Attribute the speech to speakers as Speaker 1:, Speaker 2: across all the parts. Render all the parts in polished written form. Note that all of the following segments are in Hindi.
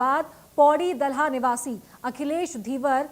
Speaker 1: बाद पौड़ी दल्हा निवासी अखिलेश धीवर,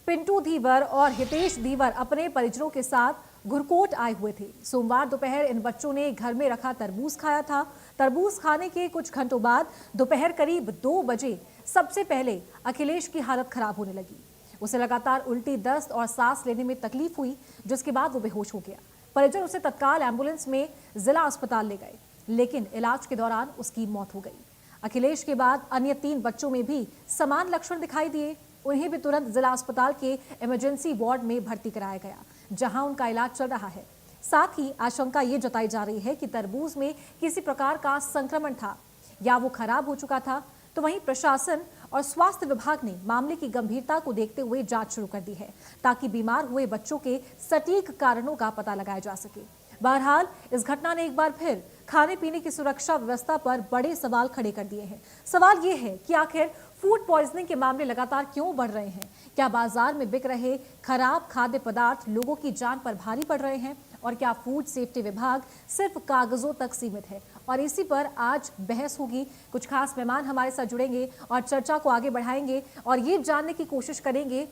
Speaker 1: पिंटू धीवर और हितेश धीवर अपने परिजनों के साथ घुरकोट आए हुए थे। सोमवार दोपहर इन बच्चों ने घर में रखा तरबूज खाया था। तरबूज खाने के कुछ घंटों बाद दोपहर करीब 2 बजे सबसे पहले अखिलेश की हालत खराब होने लगी। उसे लगातार उल्टी, दस्त और सांस लेने में तकलीफ हुई, जिसके बाद वो बेहोश हो गया। परिजन उसे तत्काल एम्बुलेंस में जिला अस्पताल ले गए, लेकिन इलाज के दौरान उसकी मौत हो गई। अखिलेश के बाद अन्य 3 बच्चों में भी समान लक्षण दिखाई दिए। उन्हें भी तुरंत जिला अस्पताल के इमरजेंसी वार्ड में भर्ती कराया गया, जहां उनका इलाज चल रहा है। साथ ही आशंका ये जताई जा रही है कि तरबूज में किसी प्रकार का संक्रमण था या वो खराब हो चुका था। तो वहीं प्रशासन और स्वास्थ्य विभाग ने मामले की गंभीरता को देखते हुए जांच शुरू कर दी है, ताकि बीमार हुए बच्चों के सटीक कारणों का पता लगाया जा सके। बहरहाल इस घटना ने एक बार फिर खाने पीने की सुरक्षा व्यवस्था पर बड़े सवाल खड़े कर दिए हैं। सवाल ये है कि आखिर फूड पॉइजनिंग के मामले लगातार क्यों बढ़ रहे हैं? क्या बाजार में बिक रहे खराब खाद्य पदार्थ लोगों की जान पर भारी पड़ रहे हैं? और क्या फूड सेफ्टी विभाग सिर्फ कागजों तक सीमित है? और इसी पर आज बहस होगी। कुछ खास मेहमान हमारे साथ जुड़ेंगे और चर्चा को आगे बढ़ाएंगे और ये जानने की कोशिश करेंगे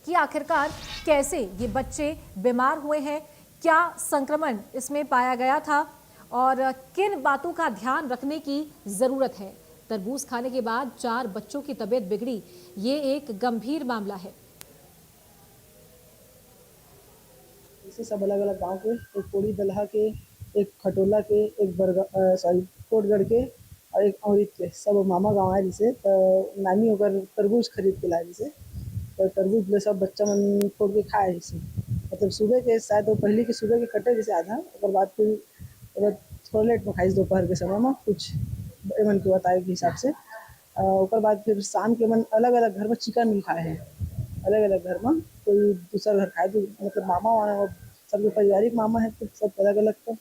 Speaker 1: कि आखिरकार कैसे ये बच्चे बीमार हुए हैं, क्या संक्रमण इसमें पाया गया था और किन बातों का ध्यान रखने की जरूरत है। तरबूज खाने के बाद 4 बच्चों की तबीयत बिगड़ी, ये एक गंभीर मामला है।
Speaker 2: इसे सब अलग अलग गांव के, एक पौड़ी दल्हा के, एक खटोला के, एक कोटगढ़ के और एक औरित के, सब मामा गांव है। जिसे नानी होकर तरबूज खरीद के लाए, जिसे तो तरबूज ले सब बच्चा मन फोड़ के खाए। जिसे मतलब सुबह के शायद पहले के सुबह के कटे जैसे आधा, और बाद फिर थोड़ा लेट में खाई दोपहर के समय में कुछ मन के बताए के हिसाब से। और बाद फिर शाम के मन अलग अलग घर में चिकन भी खाए हैं, अलग अलग घर में। कोई दूसरा घर खाए तो मतलब मामा वामा सबके पारिवारिक मामा है, तो सब अलग अलग। तो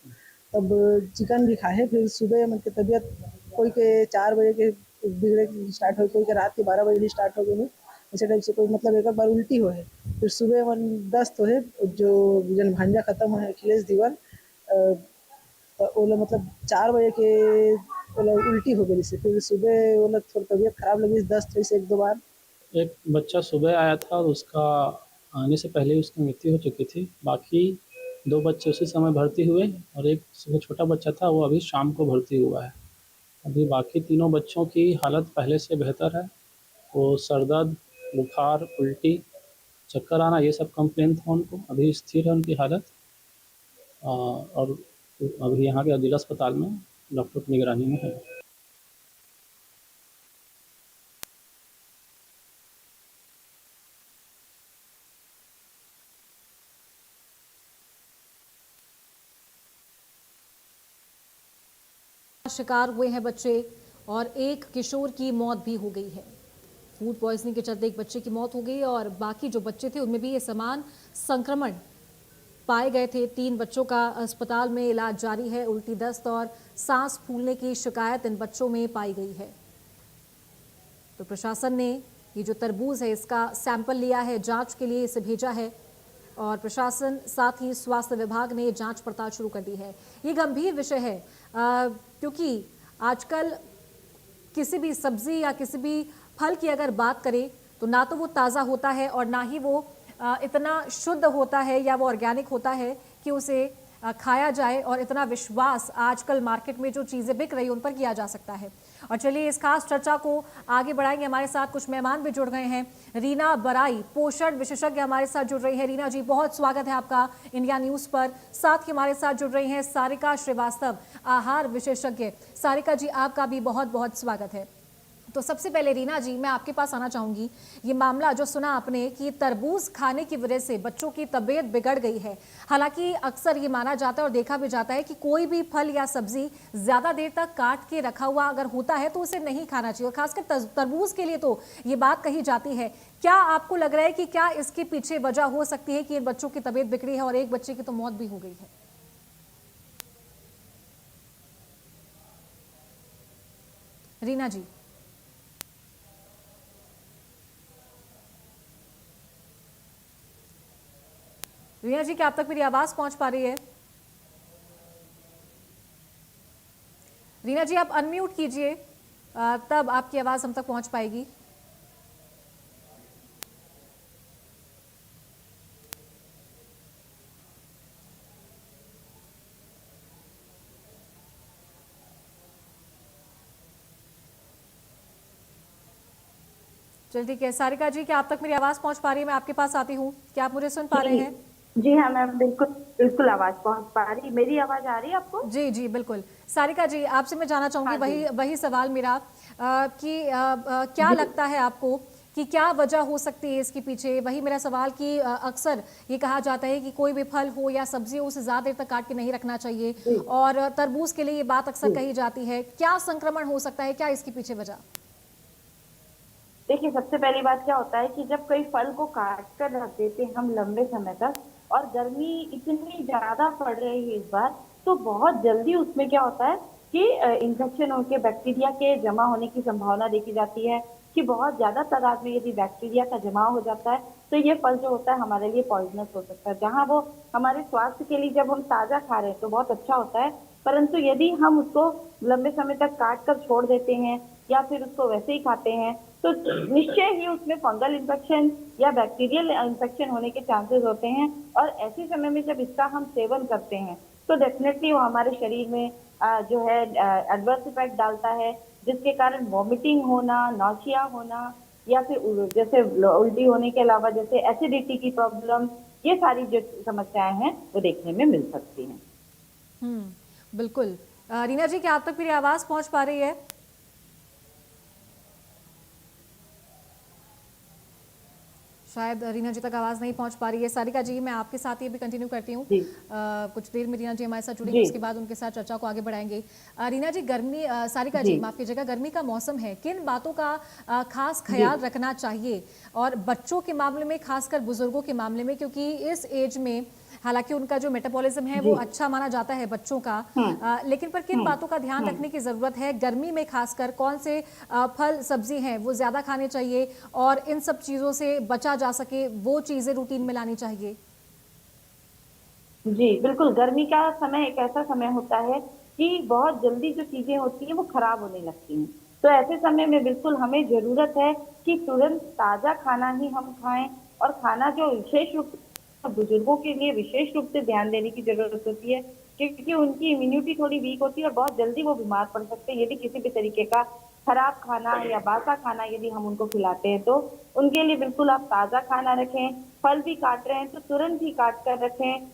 Speaker 2: तब चिकन भी खाए। फिर सुबह मन की तबीयत कोई के 4 बजे के बिगड़े स्टार्ट हो, कोई के रात के 12 बजे स्टार्ट हो गए। इसी टाइप से कोई मतलब एक बार उल्टी हो है, फिर सुबह मन दस्त हो है। जो जन भांजा खत्म हो है अखिलेश दीवार, तो वो मतलब 4 बजे के उल्टी हो गई। फिर सुबह वो थोड़ी तबीयत खराब लगी, दस्त हुई से 1-2 बार।
Speaker 3: एक बच्चा सुबह आया था और उसका आने से पहले उसकी मृत्यु हो चुकी थी। बाकी 2 बच्चे उसी समय भर्ती हुए और एक जो छोटा बच्चा था वो अभी शाम को भर्ती हुआ है। अभी बाकी तीनों बच्चों की हालत पहले से बेहतर है। वो सर दर्द, बुखार, उल्टी, चक्कर आना ये सब कंप्लेन था उनको। अभी स्थिर है उनकी हालत और अभी यहाँ के जिला अस्पताल में डॉक्टर की निगरानी में है।
Speaker 1: शिकार हुए हैं बच्चे और एक किशोर की मौत भी हो गई है। फूड पॉइजनिंग के चलते एक बच्चे की मौत हो गई और बाकी जो बच्चे थे उनमें भी ये समान संक्रमण पाए गए थे। 3 बच्चों का अस्पताल में इलाज जारी है। उल्टी, दस्त और सांस फूलने की शिकायत इन बच्चों में पाई गई है। तो प्रशासन ने ये जो तरबूज है इसका सैंपल लिया है, जांच के लिए इसे भेजा है और प्रशासन साथ ही स्वास्थ्य विभाग ने जांच पड़ताल शुरू कर दी है। ये गंभीर विषय है क्योंकि आजकल किसी भी सब्जी या किसी भी फल की अगर बात करें तो ना तो वो ताज़ा होता है और ना ही वो इतना शुद्ध होता है या वो ऑर्गेनिक होता है कि उसे खाया जाए। और इतना विश्वास आजकल मार्केट में जो चीज़ें बिक रही हैं उन पर किया जा सकता है। और चलिए इस खास चर्चा को आगे बढ़ाएंगे। हमारे साथ कुछ मेहमान भी जुड़ गए हैं। रीना बराई, पोषण विशेषज्ञ हमारे साथ जुड़ रही है। रीना जी, बहुत स्वागत है आपका इंडिया न्यूज़ पर। साथ ही हमारे साथ जुड़ रही हैं सारिका श्रीवास्तव, आहार विशेषज्ञ। सारिका जी, आपका भी बहुत बहुत स्वागत है। तो सबसे पहले रीना जी, मैं आपके पास आना चाहूंगी। ये मामला जो सुना आपने कि तरबूज खाने की वजह से बच्चों की तबीयत बिगड़ गई है। हालांकि अक्सर ये माना जाता है और देखा भी जाता है कि कोई भी फल या सब्जी ज्यादा देर तक काट के रखा हुआ अगर होता है तो उसे नहीं खाना चाहिए, और खासकर तरबूज के लिए तो ये बात कही जाती है। क्या आपको लग रहा है कि क्या इसके पीछे वजह हो सकती है कि इन बच्चों की तबीयत बिगड़ी है और एक बच्चे की तो मौत भी हो गई है? रीना जी। रीना जी, क्या आप तक मेरी आवाज पहुंच पा रही है? रीना जी, आप अनम्यूट कीजिए। तब आपकी आवाज़ हम तक पहुंच पाएगी। चलिए ठीक है सारिका जी, क्या आप तक मेरी आवाज़ पहुंच पा रही है? मैं आपके पास आती हूँ, क्या आप मुझे सुन पा रहे
Speaker 4: जी
Speaker 1: हैं?
Speaker 4: जी हाँ मैम, बिल्कुल बिल्कुल आवाज पहुंच पा रही। मेरी आवाज आ रही है आपको?
Speaker 1: जी जी बिल्कुल। सारिका जी, आपसे मैं जानना चाहूंगी
Speaker 4: हाँ जी
Speaker 1: वही वही सवाल मेरा कि क्या
Speaker 4: जी
Speaker 1: लगता है आपको कि क्या वजह हो सकती है इसके पीछे? वही मेरा सवाल कि अक्सर ये कहा जाता है कि कोई भी फल हो या सब्जी हो उसे ज़्यादा देर तक काट के नहीं रखना चाहिए,
Speaker 4: जी
Speaker 1: और तरबूज के लिए ये बात अक्सर
Speaker 4: जी।
Speaker 1: कही जाती है। क्या संक्रमण हो सकता है, क्या इसके पीछे वजह?
Speaker 4: देखिए, सबसे पहली बात क्या होता है कि जब कोई फल को काट कर रख देते हैं हम लंबे समय तक, और गर्मी इतनी ज्यादा पड़ रही है इस बार, तो बहुत जल्दी उसमें क्या होता है कि इन्फेक्शन होकर बैक्टीरिया के जमा होने की संभावना देखी जाती है। कि बहुत ज्यादा तादाद में यदि बैक्टीरिया का जमाव हो जाता है तो ये फल जो होता है हमारे लिए पॉइजनस हो सकता है। जहाँ वो हमारे स्वास्थ्य के लिए जब हम ताजा खा रहे हैं तो बहुत अच्छा होता है, परंतु यदि हम उसको लंबे समय तक काट कर छोड़ देते हैं या फिर उसको वैसे ही खाते हैं तो निश्चय ही उसमें फंगल इन्फेक्शन या बैक्टीरियल इन्फेक्शन होने के चांसेस होते हैं। और ऐसे समय में जब इसका हम सेवन करते हैं तो डेफिनेटली वो हमारे शरीर में जो है एडवर्स इफेक्ट डालता है, जिसके कारण वॉमिटिंग होना, नौशिया होना, या फिर जैसे उल्टी होने के अलावा जैसे एसिडिटी की प्रॉब्लम, ये सारी जो समस्याएं हैं वो देखने में मिल सकती हैं।
Speaker 1: बिल्कुल। रीना जी, क्या आप तक मेरी आवाज़ पहुंच पा रही है? शायद रीना जी तक आवाज़ नहीं पहुंच पा रही है। सारिका जी, मैं आपके साथ ये भी कंटिन्यू करती हूँ।
Speaker 4: जी
Speaker 1: कुछ देर में रीना जी हमारे साथ जुड़ेंगे,
Speaker 4: जी
Speaker 1: उसके बाद उनके साथ चर्चा को आगे बढ़ाएंगे। रीना जी, गर्मी सारिका
Speaker 4: जी
Speaker 1: जी माफ़ कीजिएगा, गर्मी का मौसम है, किन बातों का खास
Speaker 4: जी
Speaker 1: ख्याल रखना चाहिए, और बच्चों के मामले में, खासकर बुजुर्गों के मामले में, क्योंकि इस एज में हालांकि उनका जो मेटाबॉलिज्म है वो
Speaker 4: जी
Speaker 1: अच्छा माना जाता है बच्चों का,
Speaker 4: हम्म
Speaker 1: लेकिन पर किन बातों का ध्यान
Speaker 4: हम्म।
Speaker 1: रखने की ज़रूरत है गर्मी में? खासकर कौन से फल सब्जी हैं वो ज़्यादा खाने चाहिए, और इन सब चीज़ों से बचा जा सके वो चीज़ें रूटीन में लानी चाहिए?
Speaker 4: जी बिल्कुल, गर्मी का समय एक ऐसा समय होता है कि बहुत जल्दी जो चीजें होती हैं वो खराब होने लगती हैं। तो ऐसे समय में बिल्कुल हमें जरूरत है कि तुरंत ताजा खाना ही हम खाएं। और खाना जो विशेष रूप से बुजुर्गों के लिए विशेष रूप से ध्यान देने की जरूरत होती है, क्योंकि उनकी इम्यूनिटी थोड़ी वीक होती है और बहुत जल्दी वो बीमार पड़ सकते हैं यदि किसी भी तरीके का खराब खाना या बासा खाना यदि हम उनको खिलाते हैं। तो उनके लिए बिल्कुल आप ताजा खाना रखें। फल भी काट रहे हैं तो तुरंत ही काट कर रखें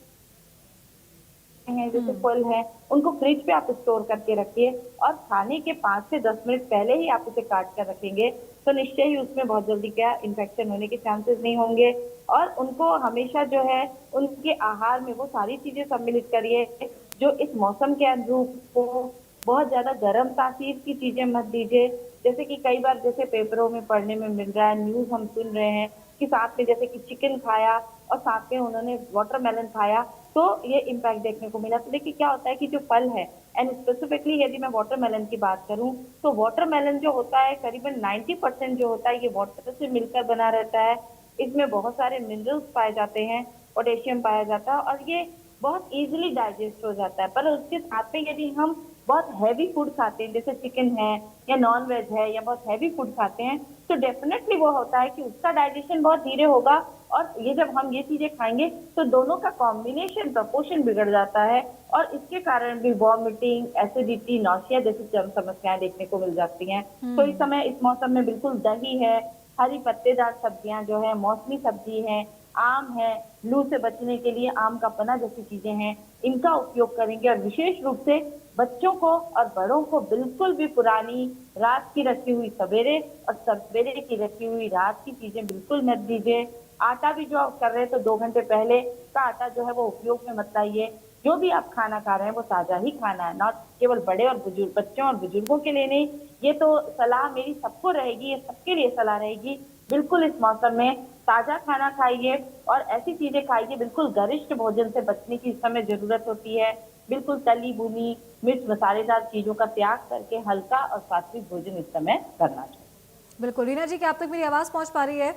Speaker 4: हैं, जैसे फल है, उनको फ्रिज पे आप स्टोर करके रखिए। और खाने के 5 से 10 मिनट पहले ही आप उसे काट कर रखेंगे तो निश्चय ही उसमें बहुत जल्दी क्या इन्फेक्शन होने के चांसेस नहीं होंगे। और उनको हमेशा जो है उनके आहार में वो सारी चीजें सम्मिलित करिए जो इस मौसम के अनुरूप हो। बहुत ज्यादा गर्म तासीर की चीजें मत दीजिए। जैसे कि कई बार जैसे पेपरों में पढ़ने में मिल रहा है, न्यूज हम सुन रहे हैं कि साथ में जैसे कि चिकन खाया और साथ में उन्होंने वाटरमेलन खाया तो ये इम्पैक्ट देखने को मिला। तो देखिए क्या होता है कि जो फल है, एंड स्पेसिफिकली यदि मैं वाटरमेलन की बात करूं तो वाटरमेलन जो होता है करीबन 90% जो होता है ये वाटर से मिलकर बना रहता है। इसमें बहुत सारे मिनरल्स पाए जाते हैं, पोटेशियम पाया जाता है और ये बहुत इजीली डाइजेस्ट हो जाता है। पर उसके साथ में यदि हम बहुत हैवी फूड खाते हैं जैसे चिकन है या नॉन वेज है या बहुत हैवी फूड खाते हैं तो डेफिनेटली वो होता है कि उसका डाइजेशन बहुत धीरे होगा। और ये जब हम ये चीजें खाएंगे तो दोनों का कॉम्बिनेशन प्रपोर्शन बिगड़ जाता है और इसके कारण भी वॉमिटिंग, एसिडिटी, नौशिया जैसी समस्याएं देखने को मिल जाती हैं। तो इस समय इस मौसम में बिल्कुल दही है, हरी पत्तेदार सब्जियां जो है, मौसमी सब्जी है, आम है, लू से बचने के लिए आम का पना जैसी चीजें हैं, इनका उपयोग करेंगे। और विशेष रूप से बच्चों को और बड़ों को बिल्कुल भी पुरानी रात की रखी हुई सवेरे और सवेरे की रखी हुई रात की चीजें बिल्कुल मत दीजिए। आटा भी जो आप कर रहे हैं तो 2 घंटे पहले का आटा जो है वो उपयोग में मत लाइए। जो भी आप खाना खा रहे हैं वो ताजा ही खाना है, नॉट केवल बड़े और बुजुर्ग, बच्चों और बुजुर्गों के लिए नहीं। ये तो सलाह मेरी सबको रहेगी, ये सबके लिए सलाह रहेगी। बिल्कुल इस मौसम में ताजा खाना खाइए और ऐसी चीजें खाइए, बिल्कुल गरिष्ठ भोजन से बचने की इस समय जरूरत होती है। बिल्कुल तली भुनी मिर्च मसालेदार चीजों का त्याग करके हल्का और सात्विक भोजन इस समय करना चाहिए।
Speaker 1: बिल्कुल। रीना जी, क्या आप तक मेरी आवाज़ पहुंच पा रही है?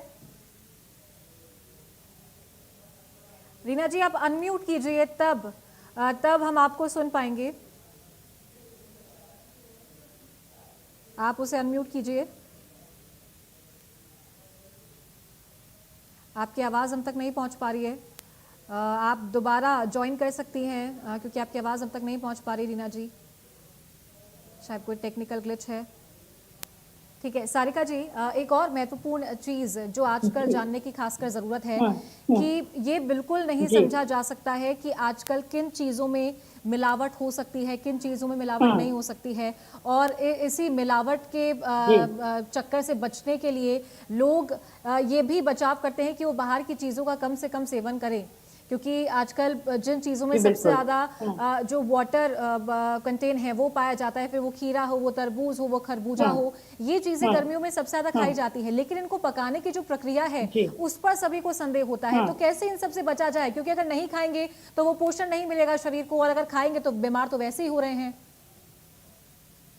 Speaker 1: रीना जी, आप अनम्यूट कीजिए, तब हम आपको सुन पाएंगे। आप उसे अनम्यूट कीजिए। आपकी आवाज़ हम तक नहीं पहुंच पा रही है। आप दोबारा ज्वाइन कर सकती हैं क्योंकि आपकी आवाज़ हम तक नहीं पहुंच पा रही रीना जी। शायद कोई टेक्निकल ग्लिच है। ठीक है सारिका जी, एक और महत्वपूर्ण चीज़ जो आजकल जानने की खासकर ज़रूरत है कि ये बिल्कुल नहीं समझा जा सकता है कि आजकल किन चीज़ों में मिलावट हो सकती है, किन चीज़ों में मिलावट नहीं हो सकती है। और इसी मिलावट के चक्कर से बचने के लिए लोग ये भी बचाव करते हैं कि वो बाहर की चीज़ों का कम से कम सेवन करें, क्योंकि आजकल जिन चीज़ों में सबसे ज़्यादा जो वाटर कंटेन है वो पाया जाता है, फिर वो खीरा हो, वो तरबूज हो, वो खरबूजा हो, ये चीज़ें गर्मियों में सबसे ज़्यादा खाई जाती है। लेकिन इनको पकाने की जो प्रक्रिया है उस पर सभी को संदेह होता है। तो कैसे इन सब से बचा जाए, क्योंकि अगर नहीं खाएंगे तो वो पोषण नहीं मिलेगा शरीर को, और अगर खाएंगे तो बीमार तो वैसे ही हो रहे हैं।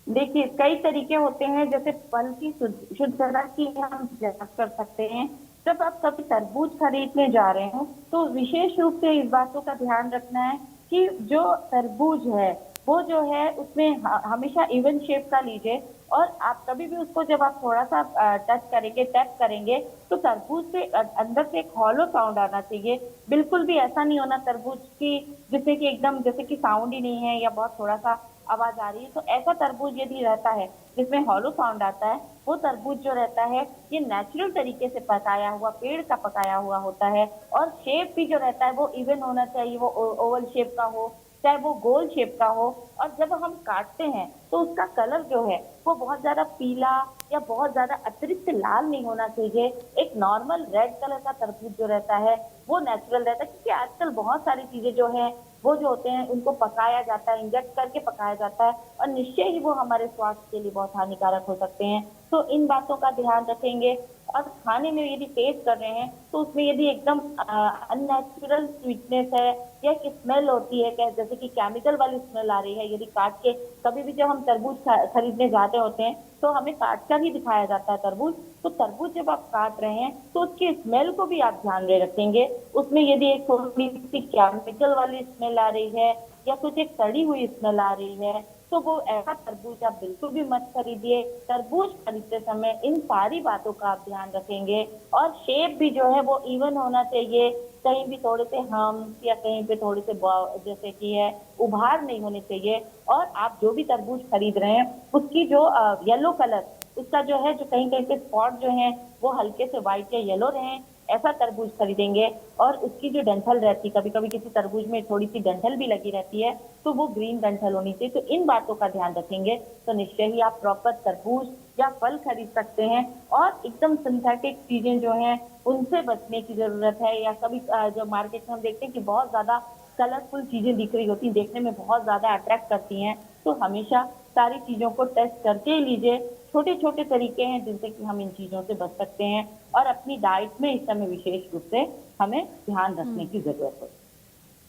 Speaker 4: देखिए कई तरीके होते हैं, जैसे फल की शुद्धता की हम जांच कर सकते हैं। जब आप कभी तरबूज खरीदने जा रहे हो तो विशेष रूप से इस बातों का ध्यान रखना है कि जो तरबूज है वो जो है उसमें हमेशा इवन शेप का लीजिए। और आप कभी भी उसको जब आप थोड़ा सा टच करेंगे, टैप करेंगे, तो तरबूज से अंदर से एक हॉलो साउंड आना चाहिए। बिल्कुल भी ऐसा नहीं होना तरबूज की जिससे कि एकदम जैसे कि साउंड ही नहीं है या बहुत थोड़ा सा आवाज आ रही है। तो ऐसा तरबूज यदि रहता है जिसमें हॉलो साउंड आता है, वो तरबूज जो रहता है ये नेचुरल तरीके से पकाया हुआ, पेड़ का पकाया हुआ होता है। और शेप भी जो रहता है वो इवन होना चाहिए, वो ओवल शेप का हो चाहे वो गोल शेप का हो। और जब हम काटते हैं तो उसका कलर जो है वो बहुत ज्यादा पीला या बहुत ज्यादा अतिरिक्त लाल नहीं होना चाहिए। एक नॉर्मल रेड कलर का तरबूज जो रहता है वो नेचुरल रहता है, क्योंकि आजकल बहुत सारी चीजें जो है वो जो होते हैं उनको पकाया जाता है, इंजेक्ट करके पकाया जाता है, और निश्चय ही वो हमारे स्वास्थ्य के लिए बहुत हानिकारक हो सकते हैं। तो इन बातों का ध्यान रखेंगे। और खाने में यदि टेस्ट कर रहे हैं तो उसमें यदि एकदम अननेचुरल स्वीटनेस है या एक स्मेल होती है, जैसे कि केमिकल वाली स्मेल आ रही है, यदि काट के कभी भी जब हम तरबूज खरीदने जाते होते हैं तो हमें काट कर ही दिखाया जाता है तरबूज। तो तरबूज जब आप काट रहे हैं तो उसकी स्मेल को भी आप ध्यान में रखेंगे। उसमें यदि एक थोड़ी सी केमिकल वाली स्मेल आ रही है या कुछ एक सड़ी हुई स्मेल आ रही है तो वो ऐसा तरबूज आप बिल्कुल भी मत खरीदिए। तरबूज खरीदते समय इन सारी बातों का आप ध्यान रखेंगे। और शेप भी जो है वो इवन होना चाहिए, कहीं भी थोड़े से हम या कहीं पे थोड़े से जैसे कि है उभार नहीं होने चाहिए। और आप जो भी तरबूज खरीद रहे हैं उसकी जो येलो कलर उसका जो है, जो कहीं कहीं पे स्पॉट जो है वो हल्के से व्हाइट या येलो रहे, ऐसा तरबूज खरीदेंगे। और उसकी जो डंठल रहती है, कभी कभी किसी तरबूज में थोड़ी सी डंठल भी लगी रहती है, तो वो ग्रीन डंठल होनी चाहिए। तो इन बातों का ध्यान रखेंगे तो निश्चय ही आप प्रॉपर तरबूज या फल खरीद सकते हैं। और एकदम सिंथेटिक चीजें जो हैं उनसे बचने की जरूरत है। या कभी जो मार्केट में हम देखते हैं कि बहुत ज्यादा कलरफुल चीजें दिख रही होती हैं, देखने में बहुत ज्यादा अट्रैक्ट करती हैं, तो हमेशा सारी चीजों को टेस्ट करके ही लीजिए। छोटे छोटे तरीके हैं जिनसे कि हम इन चीजों से बच सकते हैं। और अपनी डाइट में इस समय विशेष रूप से हमें ध्यान रखने की जरूरत है।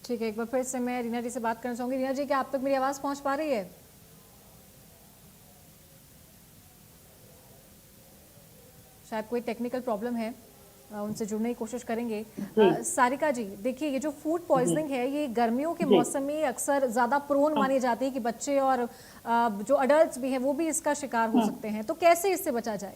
Speaker 1: ठीक है, एक बार फिर से मैं रीना जी से बात करना चाहूंगी। रीना जी, क्या आप तक मेरी आवाज पहुंच पा रही है? शायद कोई टेक्निकल प्रॉब्लम है, उनसे जुड़ने की कोशिश करेंगे। सारिका जी, देखिए ये जो फूड पॉइजनिंग है ये गर्मियों के मौसम में अक्सर ज़्यादा प्रोन मानी जाती है कि बच्चे और जो अडल्ट भी हैं वो भी इसका शिकार हो सकते हैं। तो कैसे इससे बचा जाए?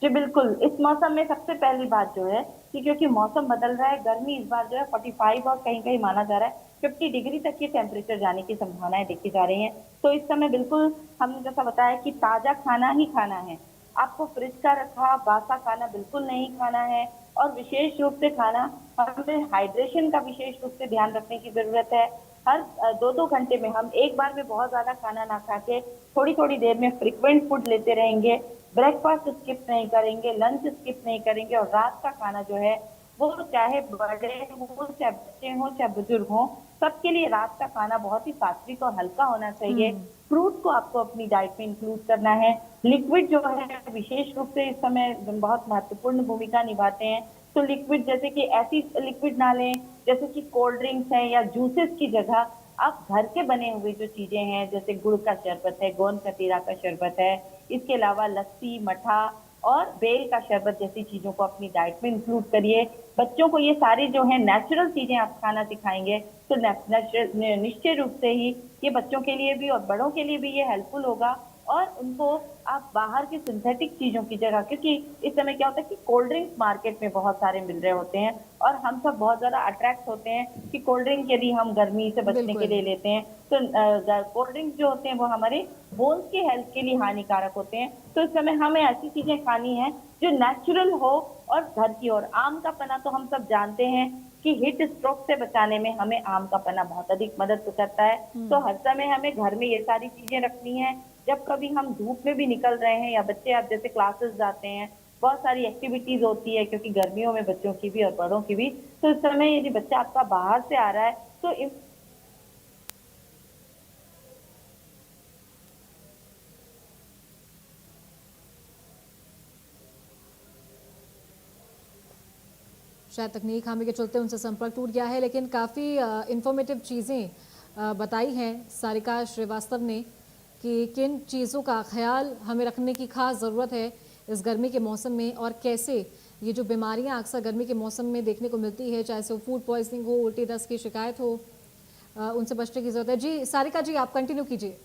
Speaker 4: जी बिल्कुल, इस मौसम में सबसे पहली बात जो है कि क्योंकि मौसम बदल रहा है, गर्मी इस बार जो है 45 और कहीं कहीं माना जा रहा है 50 डिग्री तक की टेम्परेचर जाने की संभावनाएं देखी जा रही हैं। तो इस समय बिल्कुल हमने जैसा बताया कि ताजा खाना ही खाना है। आपको फ्रिज का रखा बासा खाना बिल्कुल नहीं खाना है। और विशेष रूप से खाना, हमें हाइड्रेशन का विशेष रूप से ध्यान रखने की जरूरत है। हर 2-2 घंटे में हम एक बार में बहुत ज्यादा खाना ना खा के थोड़ी थोड़ी देर में फ्रिक्वेंट फूड लेते रहेंगे। ब्रेकफास्ट स्किप नहीं करेंगे, लंच स्किप नहीं करेंगे। और रात का खाना जो है वो चाहे बड़े हो, चाहे बच्चे हो, चाहे बुजुर्ग हो, सबके लिए रात का खाना बहुत ही सात्विक और हल्का होना चाहिए। फ्रूट को आपको अपनी डाइट में इंक्लूड करना है। लिक्विड जो है विशेष रूप से इस समय बहुत महत्वपूर्ण भूमिका निभाते हैं। तो लिक्विड जैसे कि ऐसी लिक्विड ना लें जैसे कि कोल्ड ड्रिंक्स है या जूसेस की जगह आप घर के बने हुए जो चीजें हैं, जैसे गुड़ का शरबत है, गोंद कतीरा का शरबत है, इसके अलावा लस्सी, मठा और बेल का शरबत जैसी चीजों को अपनी डाइट में इंक्लूड करिए। बच्चों को ये सारी जो है नेचुरल चीजें आप खाना सिखाएंगे तो निश्चय रूप से ही ये बच्चों के लिए भी और बड़ों के लिए भी ये हेल्पफुल होगा। और उनको आप बाहर की सिंथेटिक चीजों की जगह, क्योंकि इस समय क्या होता है कि कोल्ड ड्रिंक्स मार्केट में बहुत सारे मिल रहे होते हैं और हम सब बहुत ज्यादा अट्रैक्ट होते हैं कि कोल्ड ड्रिंक यदि हम गर्मी से बचने के
Speaker 1: बिल्कुल।
Speaker 4: लिए लेते हैं तो कोल्ड ड्रिंक्स जो होते हैं वो हमारे बोन्स की हेल्थ के लिए हानिकारक होते हैं। तो इस समय हमें ऐसी चीजें खानी है जो नेचुरल हो और घर की। और आम का पना तो हम सब जानते हैं कि हीट स्ट्रोक से बचाने में हमें आम का पना बहुत अधिक मदद करता है। तो हर समय हमें घर में ये सारी चीजें रखनी है। जब कभी हम धूप में भी निकल रहे हैं या बच्चे आप जैसे क्लासेस जाते हैं, बहुत सारी एक्टिविटीज होती है क्योंकि गर्मियों में बच्चों की भी और बड़ों की भी। तो इस समय यदि बच्चा आपका बाहर से आ रहा है तो
Speaker 1: शायद तकनीक खामी के चलते उनसे संपर्क टूट गया है, लेकिन काफ़ी इंफॉर्मेटिव चीज़ें बताई हैं सारिका श्रीवास्तव ने कि किन चीज़ों का ख्याल हमें रखने की खास ज़रूरत है इस गर्मी के मौसम में, और कैसे ये जो बीमारियां अक्सर गर्मी के मौसम में देखने को मिलती है, चाहे वो फूड पॉइजनिंग हो, उल्टी दस्त की शिकायत हो, उनसे बचने की ज़रूरत है। जी सारिका जी, आप कंटिन्यू कीजिए।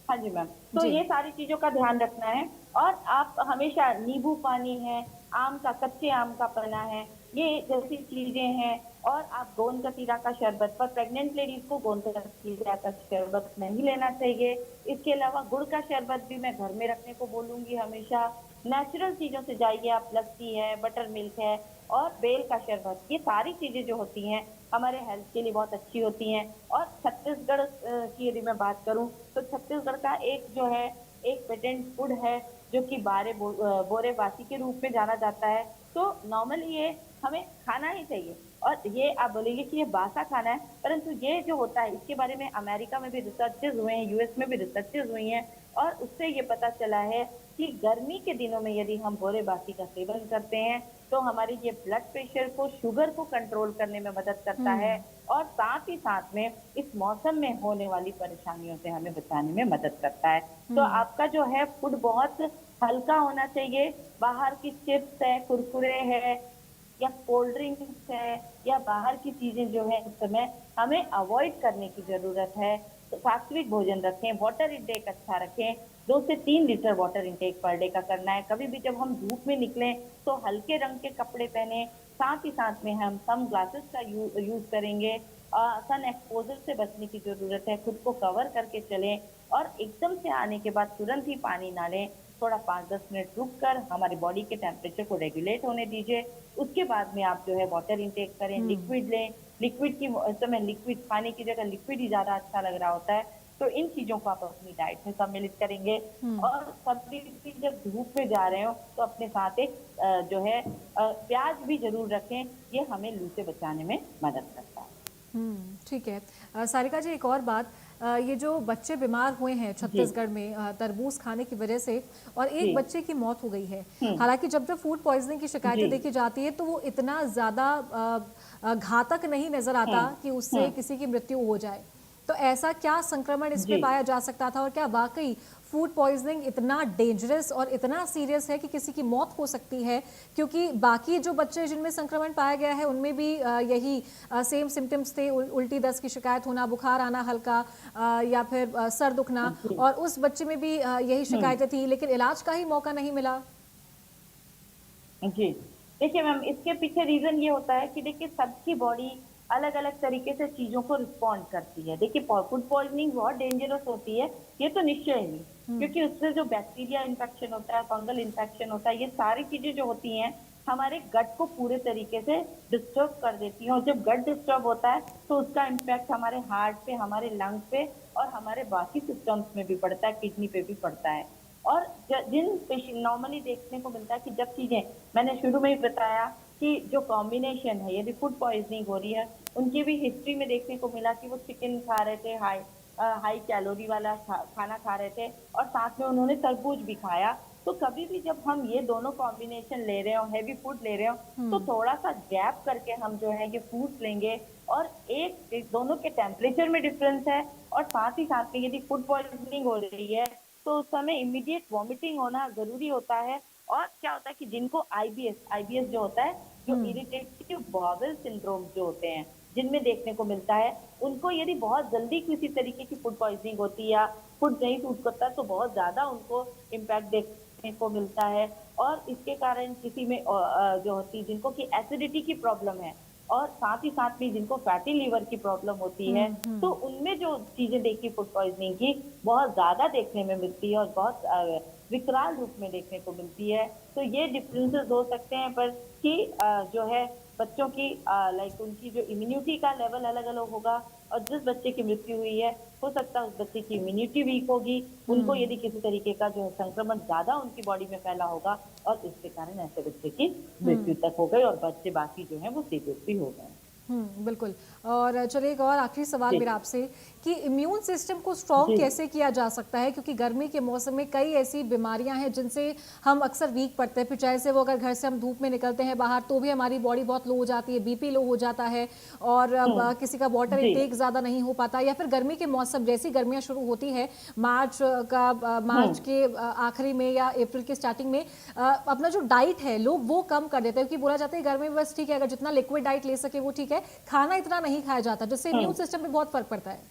Speaker 4: हाँ जी मैम, तो
Speaker 1: जी।
Speaker 4: ये सारी चीजों का ध्यान रखना है। और आप हमेशा नींबू पानी है, आम का कच्चे आम का पन्ना है, ये जैसी चीजें हैं। और आप गोंद कतीरा का शरबत, पर प्रेग्नेंट लेडीज को गोंद कतीरा का शरबत नहीं लेना चाहिए। इसके अलावा गुड़ का शरबत भी मैं घर में रखने को बोलूंगी हमेशा। नेचुरल चीजों से जाइए आप, लस्सी है, बटर मिल्क है और बेल का शरबत, ये सारी चीजें जो होती हैं हमारे हेल्थ के लिए बहुत अच्छी होती हैं। और छत्तीसगढ़ की यदि मैं बात करूं तो छत्तीसगढ़ का एक जो है एक पेटेंट फूड है जो कि बोरे बासी के रूप में जाना जाता है। तो नॉर्मली ये हमें खाना ही चाहिए। और ये आप बोलेंगे कि ये बासा खाना है, परंतु ये जो होता है इसके बारे में अमेरिका में भी रिसर्चेज हुए हैं, यूएस में भी रिसर्चेज हुई हैं। और उससे ये पता चला है कि गर्मी के दिनों में यदि हम बोरे बासी का सेवन करते हैं तो हमारी ये ब्लड प्रेशर को, शुगर को कंट्रोल करने में मदद करता है। और साथ ही साथ में इस मौसम में होने वाली परेशानियों से हमें बचाने में मदद करता है। तो आपका जो है फूड बहुत हल्का होना चाहिए। बाहर की चिप्स है, कुरकुरे है या कोल्ड ड्रिंक्स है या बाहर की चीजें जो है इस समय हमें अवॉइड करने की जरूरत है। तो सात्विक भोजन रखें, वाटर इंटेक अच्छा रखें। 2 से 3 litre water intake per day का करना है। कभी भी जब हम धूप में निकलें तो हल्के रंग के कपड़े पहने, साथ ही साथ में हम सन ग्लासेस का यूज करेंगे। सन एक्सपोजर से बचने की जरूरत है, खुद को कवर करके चलें। और एकदम से आने के बाद तुरंत ही पानी ना लें, थोड़ा 5-10 मिनट रुक कर हमारी बॉडी के टेम्परेचर को रेगुलेट होने दीजिए। उसके बाद में आप जो है वाटर इंटेक करें, लिक्विड लें। लिक्विड की इस समय लिक्विड खाने की जगह लिक्विड ही ज्यादा अच्छा लग रहा होता है। तो इन चीजों को आप अपनी डाइट में सम्मिलित करेंगे। और कभी भी जब धूप में जा रहे हो तो अपने साथ एक जो है प्याज भी जरूर रखें, ये हमें लू से बचाने में मदद करता है।
Speaker 1: ठीक है। सारिका जी, एक और बात, ये जो बच्चे बीमार हुए हैं छत्तीसगढ़ में तरबूज खाने की वजह से, और एक
Speaker 4: जी।
Speaker 1: बच्चे की मौत हो गई है। हालांकि जब जब फूड पॉइजनिंग की शिकायतें
Speaker 4: जी।
Speaker 1: देखी जाती है तो वो इतना ज़्यादा घातक नहीं नजर आता कि उससे किसी की मृत्यु हो जाए। तो ऐसा क्या संक्रमण इसमें
Speaker 4: जी।
Speaker 1: पाया जा सकता था, और क्या वाकई फूड पॉइजनिंग इतना डेंजरस और इतना सीरियस है कि किसी की मौत हो सकती है? क्योंकि बाकी जो बच्चे जिनमें संक्रमण पाया गया है उनमें भी यही सेम सिम्टम्स थे, उल्टी दस्त की शिकायत होना, बुखार आना हल्का, या फिर सर दुखना, और उस बच्चे में भी यही शिकायतें थी, लेकिन इलाज का ही मौका नहीं मिला।
Speaker 4: जी, देखिए मैम, इसके पीछे रीजन ये होता है कि देखिए सबकी बॉडी अलग अलग तरीके से चीजों को रिस्पॉन्ड करती है। देखिए फूड पॉइजनिंग बहुत डेंजरस होती है, ये तो निश्चय ही, क्योंकि उससे जो बैक्टीरिया इन्फेक्शन होता है, फंगल इन्फेक्शन होता है, ये सारी चीजें जो होती हैं हमारे गट को पूरे तरीके से डिस्टर्ब कर देती हैं। और जब गट डिस्टर्ब होता है तो उसका इम्पैक्ट हमारे हार्ट पे, हमारे लंग्स पे और हमारे बाकी सिस्टम्स में भी पड़ता है, किडनी पे भी पड़ता है। और जिन पेशेंट नॉर्मली देखने को मिलता है कि जब चीजें, मैंने शुरू में ही बताया कि जो कॉम्बिनेशन है, यदि फूड पॉइजनिंग हो रही है, उनकी भी हिस्ट्री में देखने को मिला कि वो चिकन खा रहे थे, हाई कैलोरी वाला खाना खा रहे थे, और साथ में उन्होंने तरबूज भी खाया। तो कभी भी जब हम ये दोनों कॉम्बिनेशन ले रहे हो, हैवी फूड ले रहे हो, तो थोड़ा सा गैप करके हम जो है ये फूड्स लेंगे। और एक दोनों के टेम्परेचर में डिफरेंस है, और साथ ही साथ में यदि फूड पॉइजनिंग हो रही है तो उस समय इमीडिएट वॉमिटिंग होना ज़रूरी होता है। और क्या होता है कि जिनको आईबीएस जो होता है, जो इरिटेटिव बॉवल सिंड्रोम जो होते हैं, जिनमें देखने को मिलता है, उनको यदि बहुत जल्दी किसी तरीके की फूड पॉइज़निंग होती है या फूड नहीं सूट करता है, तो बहुत ज़्यादा उनको इम्पैक्ट देखने को मिलता है। और इसके कारण किसी में जो होती है जिनको कि एसिडिटी की प्रॉब्लम है और साथ ही साथ में जिनको फैटी लीवर की प्रॉब्लम होती है, तो उनमें जो चीजें देखी फूड पॉइजनिंग की बहुत ज्यादा देखने में मिलती है और बहुत विकराल रूप में देखने को मिलती है। तो ये डिफरेंसेस हो सकते हैं, पर कि जो है बच्चों की लाइक उनकी जो इम्यूनिटी का लेवल अलग अलग होगा। और जिस बच्चे की मृत्यु हुई है, हो सकता है उस बच्चे की इम्यूनिटी वीक होगी, उनको यदि किसी तरीके का जो है संक्रमण ज्यादा उनकी बॉडी में फैला होगा और इसके कारण ऐसे बच्चे की मृत्यु तक हो गई और बच्चे बाकी जो है वो सीरियस भी हो गए।
Speaker 1: बिल्कुल। और चलिए एक और आखिरी सवाल
Speaker 4: जी
Speaker 1: मेरा आपसे कि इम्यून सिस्टम को स्ट्रॉन्ग
Speaker 4: जी
Speaker 1: कैसे किया जा सकता है, क्योंकि गर्मी के मौसम में कई ऐसी बीमारियां हैं जिनसे हम अक्सर वीक पड़ते हैं। फिर चाहे से वो अगर घर से हम धूप में निकलते हैं बाहर तो भी हमारी बॉडी बहुत लो हो जाती है, बीपी लो हो जाता है और किसी का वाटर
Speaker 4: जी
Speaker 1: इंटेक ज़्यादा नहीं हो पाता, या फिर गर्मी के मौसम जैसी गर्मियाँ शुरू होती है मार्च के आखिरी में या अप्रैल के स्टार्टिंग में अपना जो डाइट है लोग वो कम कर देते हैं, क्योंकि बोला जाता है गर्मी में बस ठीक है, अगर जितना लिक्विड डाइट ले सके वो ठीक है, खाना इतना नहीं खाया जाता, जिससे इम्यून सिस्टम पे बहुत फर्क पड़ता है।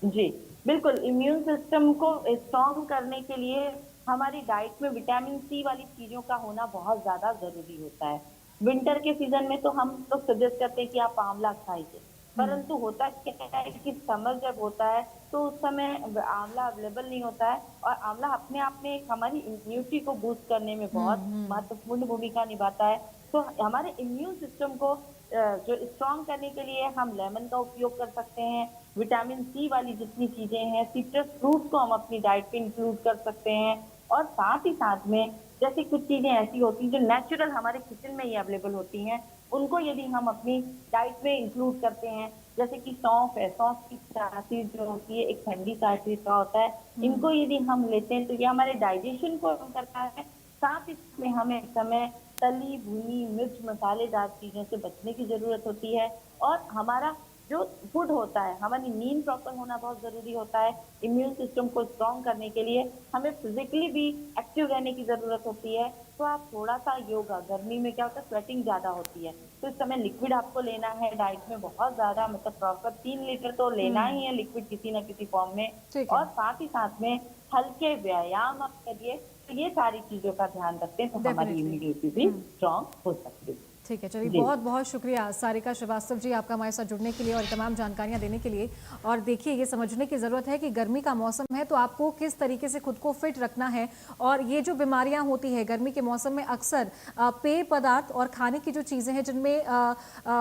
Speaker 4: जी बिल्कुल। इम्यून सिस्टम को स्ट्रॉन्ग करने के लिए हमारी डाइट में विटामिन सी वाली चीजों का होना बहुत ज्यादा जरूरी होता है। विंटर के सीजन में तो हम लोग सजेस्ट करते हैं कि आप आंवला खाइए, परंतु होता क्या है कि समर जब होता है तो उस समय आंवला अवेलेबल नहीं होता है। और आंवला अपने आप में एक हमारी इम्यूनिटी को बूस्ट करने में बहुत महत्वपूर्ण भूमिका निभाता है। तो हमारे इम्यून सिस्टम को जो स्ट्रॉन्ग करने के लिए हम लेमन का उपयोग कर सकते हैं। विटामिन सी वाली जितनी चीजें हैं, सिट्रस फ्रूट को हम अपनी डाइट पे इंक्लूड कर सकते हैं। और साथ ही साथ में जैसे कुछ चीजें ऐसी होती हैं जो नेचुरल हमारे किचन में ही अवेलेबल होती हैं, उनको यदि हम अपनी डाइट में इंक्लूड करते हैं, जैसे कि सौंफ है, सौंफ की तासीर जो होती है एक ठंडी तासीर का होता है, इनको यदि हम लेते हैं तो ये हमारे डाइजेशन को कम करता है। साथ ही में हमें इस समय तली भुनी मिर्च मसालेदार चीजों से बचने की जरूरत होती है। और हमारा जो फूड होता है, हमारी नींद प्रॉपर होना बहुत जरूरी होता है। इम्यून सिस्टम को स्ट्रॉन्ग करने के लिए हमें फिजिकली भी एक्टिव रहने की जरूरत होती है। तो आप थोड़ा सा योगा, गर्मी में क्या होता है स्वेटिंग ज्यादा होती है, तो इस समय लिक्विड आपको लेना है डाइट में बहुत ज्यादा, मतलब प्रॉपर 3 लीटर तो लेना ही है लिक्विड किसी ना किसी फॉर्म में।
Speaker 1: ठीक है।
Speaker 4: और साथ ही साथ में हल्के व्यायाम आप करिए, तो ये सारी चीजों का ध्यान रखते हैं तो हमारी
Speaker 1: डेफिनेटली।
Speaker 4: इम्यूनिटी भी स्ट्रॉन्ग हो सकती है।
Speaker 1: ठीक है, चलिए
Speaker 4: जी
Speaker 1: बहुत बहुत शुक्रिया सारिका श्रीवास्तव जी आपका हमारे साथ जुड़ने के लिए और तमाम जानकारियां देने के लिए। और देखिए ये समझने की ज़रूरत है कि गर्मी का मौसम है तो आपको किस तरीके से खुद को फिट रखना है। और ये जो बीमारियां होती है गर्मी के मौसम में अक्सर पेय पदार्थ और खाने की जो चीज़ें हैं जिनमें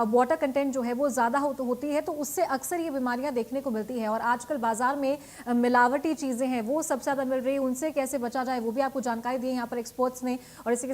Speaker 1: वाटर कंटेंट जो है वो ज़्यादा होती है, तो उससे अक्सर ये बीमारियाँ देखने को मिलती है। और आजकल बाजार में मिलावटी चीज़ें हैं वो सबसे ज़्यादा मिल रही है, उनसे कैसे बचा जाए वो भी आपको जानकारी दी है यहाँ पर एक्सपर्ट्स ने। और इसी के